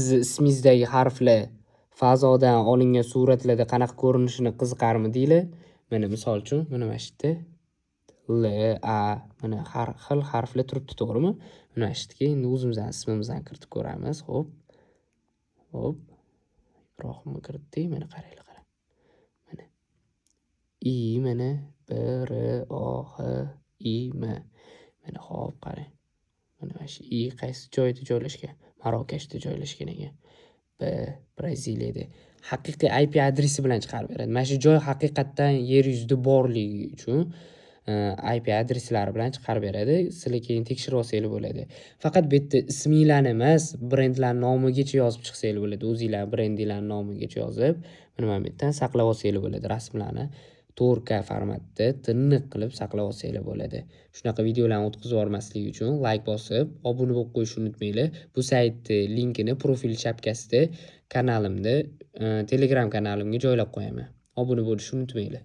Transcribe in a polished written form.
Siz ismingizdagi harflar fazodan olingan suratlarda qanaqa ko'rinishini qiziqarmi deylar. Mana misol uchun mana shu yerda L, A mana har xil harflar turibdi, to'g'rimi? Mana shu yerga endi o'zimizning ismimizni kiritib ko'ramiz. Xo'p. Ibrohimni kiritdik. Mana qaranglar, qarang. Mana I mana B R O H I M. Mana xo'p, qarang. Mana shu I qaysi joyda joylashgan? Marokashda joylashgan ekan. Braziliyada. Haqiqiy IP adresi bilan chiqarib beradi. Mana shu joy haqiqatdan yer yuzida borligi uchun IP adreslari bilan chiqarib beradi. Sizlar keyin tekshirib olsanglar bo'ladi. Faqat bu yerda isminglarni emas, brendlar nomigacha yozib chiqsanglar bo'ladi. O'zingizlar brendinglar nomigacha yozib, mana bu yerdan saqlab olsanglar bo'ladi rasmlarni. 4K formatda tiniq qilib saqlab olsanglar bo'ladi. Shunaqa videolarni o'tkazib yubormaslik uchun like bosib, obuna bo'lib qo'yishni unutmanglar. Bu saytni linkini profil shapkasida kanalimda, Telegram kanalimga joylab qo'yaman. Obuna bo'lishni unutmanglar.